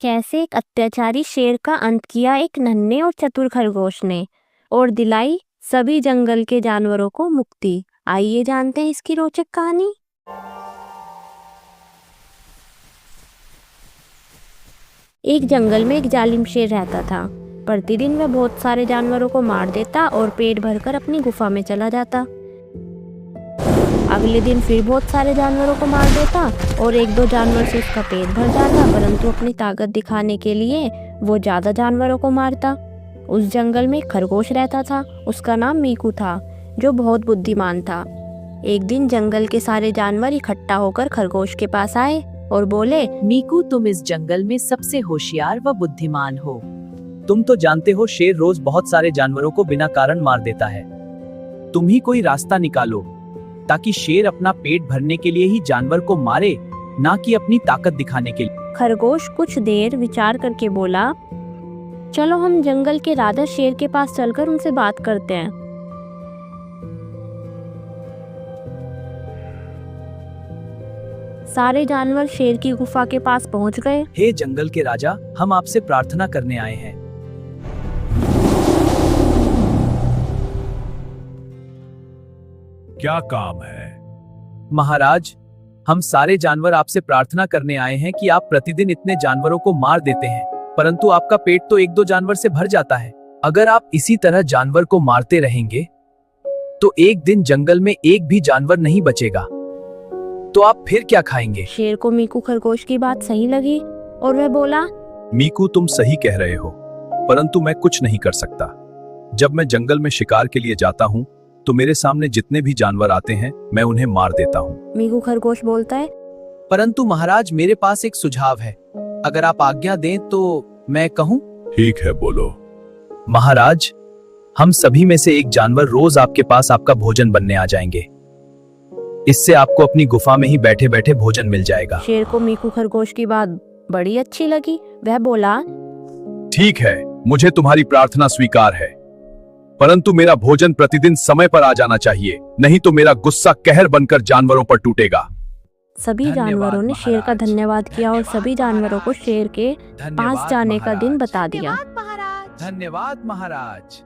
कैसे एक अत्याचारी शेर का अंत किया एक नन्हे और चतुर खरगोश ने और दिलाई सभी जंगल के जानवरों को मुक्ति। आइए जानते हैं इसकी रोचक कहानी। एक जंगल में एक जालिम शेर रहता था। प्रतिदिन वह बहुत सारे जानवरों को मार देता और पेट भरकर अपनी गुफा में चला जाता। अगले दिन फिर बहुत सारे जानवरों को मार देता और एक दो जानवर से उसका पेट भर जाता, परंतु अपनी ताकत दिखाने के लिए वो ज्यादा जानवरों को मारता। उस जंगल में एक खरगोश रहता था। उसका नाम मीकू था, जो बहुत बुद्धिमान था। एक दिन जंगल के सारे जानवर इकट्ठा होकर खरगोश के पास आए और बोले, मीकू, तुम इस जंगल में सबसे होशियार व बुद्धिमान हो। तुम तो जानते हो शेर रोज बहुत सारे जानवरों को बिना कारण मार देता है। तुम ही कोई रास्ता निकालो ताकि शेर अपना पेट भरने के लिए ही जानवर को मारे, ना कि अपनी ताकत दिखाने के लिए। खरगोश कुछ देर विचार करके बोला, चलो हम जंगल के राजा शेर के पास चलकर उनसे बात करते हैं। सारे जानवर शेर की गुफा के पास पहुंच गए। हे जंगल के राजा, हम आपसे प्रार्थना करने आए हैं। क्या काम है? महाराज, हम सारे जानवर आपसे प्रार्थना करने आए हैं कि आप प्रतिदिन इतने जानवरों को मार देते हैं, परंतु आपका पेट तो एक दो जानवर से भर जाता है। अगर आप इसी तरह जानवर को मारते रहेंगे तो एक दिन जंगल में एक भी जानवर नहीं बचेगा। तो आप फिर क्या खाएंगे? शेर को मीकू खरगोश की बात सही लगी और वह बोला, मीकू, तुम सही कह रहे हो, परंतु मैं कुछ नहीं कर सकता। जब मैं जंगल में शिकार के लिए जाता हूँ तो मेरे सामने जितने भी जानवर आते हैं मैं उन्हें मार देता हूँ। मीकू खरगोश बोलता है, परंतु महाराज, मेरे पास एक सुझाव है। अगर आप आज्ञा दें तो मैं कहूँ? ठीक है, बोलो। महाराज, हम सभी में से एक जानवर रोज आपके पास आपका भोजन बनने आ जाएंगे। इससे आपको अपनी गुफा में ही बैठे बैठे भोजन मिल जाएगा। शेर को मीकू खरगोश की बात बड़ी अच्छी लगी। वह बोला, ठीक है, मुझे तुम्हारी प्रार्थना स्वीकार है, परंतु मेरा भोजन प्रतिदिन समय पर आ जाना चाहिए, नहीं तो मेरा गुस्सा कहर बनकर जानवरों पर टूटेगा। सभी जानवरों ने शेर का धन्यवाद किया और सभी जानवरों को शेर के पास जाने का दिन बता दिया। धन्यवाद महाराज।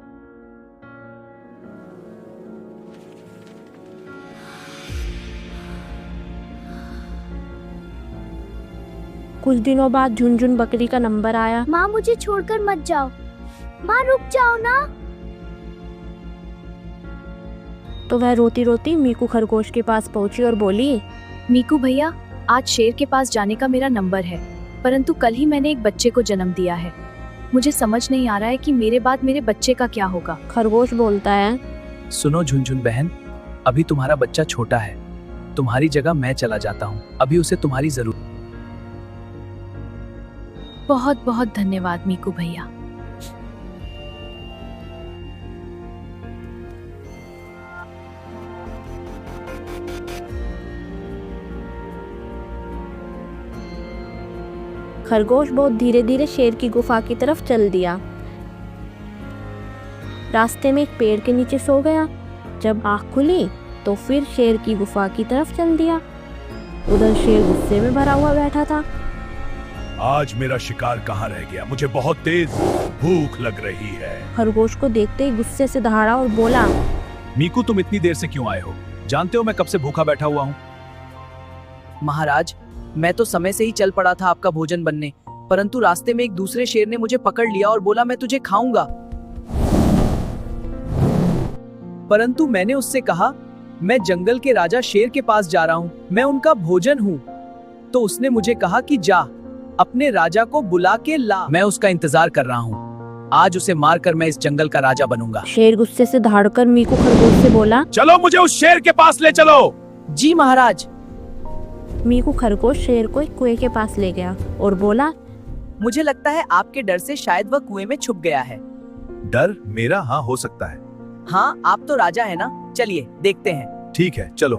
कुछ दिनों बाद झुनझुन बकरी का नंबर आया। माँ, मुझे छोड़कर मत जाओ। माँ, रुक जाओ ना। तो वह रोती रोती मीकू खरगोश के पास पहुंची और बोली, मीकू भैया, आज शेर के पास जाने का मेरा नंबर है, परंतु कल ही मैंने एक बच्चे को जन्म दिया है। मुझे समझ नहीं आ रहा है कि मेरे बाद मेरे बच्चे का क्या होगा। खरगोश बोलता है, सुनो झुनझुन बहन, अभी तुम्हारा बच्चा छोटा है। तुम्हारी जगह मैं चला जाता हूँ, अभी उसे तुम्हारी जरूरत। बहुत बहुत धन्यवाद मीकू भैया। खरगोश बहुत धीरे धीरे शेर की गुफा की तरफ चल दिया। रास्ते में एक पेड़ के नीचे सो गया। जब आँख खुली तो फिर शेर की गुफा की तरफ चल दिया। उधर शेर गुस्से में भरा हुआ बैठा था। आज मेरा शिकार कहाँ रह गया? मुझे बहुत तेज भूख लग रही है। खरगोश को देखते ही गुस्से से दहाड़ा और बोला, मीकू, तुम इतनी देर से क्यों आए हो? जानते हो मैं कब से भूखा बैठा हुआ हूँ। महाराज, मैं तो समय से ही चल पड़ा था आपका भोजन बनने, परंतु रास्ते में एक दूसरे शेर ने मुझे पकड़ लिया और बोला मैं तुझे खाऊंगा। परंतु मैंने उससे कहा, मैं जंगल के राजा शेर के पास जा रहा हूँ, मैं उनका भोजन हूँ। तो उसने मुझे कहा कि जा, अपने राजा को बुला के ला। मैं उसका इंतजार कर रहा हूँ। आज उसे मारकर मैं इस जंगल का राजा बनूंगा। शेर गुस्से से दहाड़कर मीकू खरगोश से बोला, चलो मुझे उस शेर के पास ले चलो। जी महाराज। मीकू खरगोश शेर को एक कुएं के पास ले गया और बोला, मुझे लगता है आपके डर से शायद वह कुएं में छुप गया है। डर मेरा? हाँ, हो सकता है। हाँ, आप तो राजा है ना, चलिए देखते हैं। ठीक है, चलो।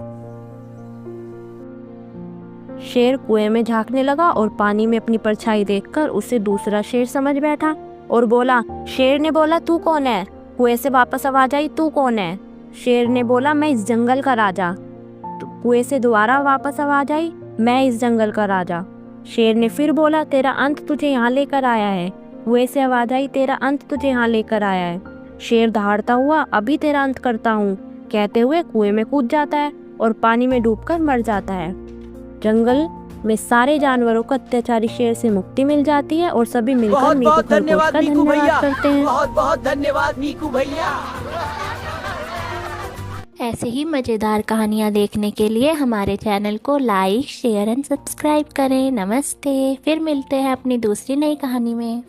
शेर कुएं में झांकने लगा और पानी में अपनी परछाई देखकर उसे दूसरा शेर समझ बैठा और बोला। शेर ने बोला, तू कौन है? कुएं से वापस आवाज आई, तू कौन है? शेर ने बोला, मैं इस जंगल का राजा। कुएं से दोबारा वापस आवाज आई, मैं इस जंगल का राजा। शेर ने फिर बोला, तेरा अंत तुझे यहाँ लेकर आया है। कुएं से आवाज आई, तेरा अंत तुझे यहाँ लेकर आया है। शेर दहाड़ता हुआ, अभी तेरा अंत करता हूँ, कहते हुए कुएं में कूद जाता है और पानी में डूबकर मर जाता है। जंगल में सारे जानवरों को अत्याचारी शेर से मुक्ति मिल जाती है और सभी मिलकर मीकू खरगोश का धन्यवाद करते हैं। बहुत बहुत धन्यवाद मीकू भैया। ऐसे ही मज़ेदार कहानियाँ देखने के लिए हमारे चैनल को लाइक, शेयर एंड सब्सक्राइब करें। नमस्ते, फिर मिलते हैं अपनी दूसरी नई कहानी में।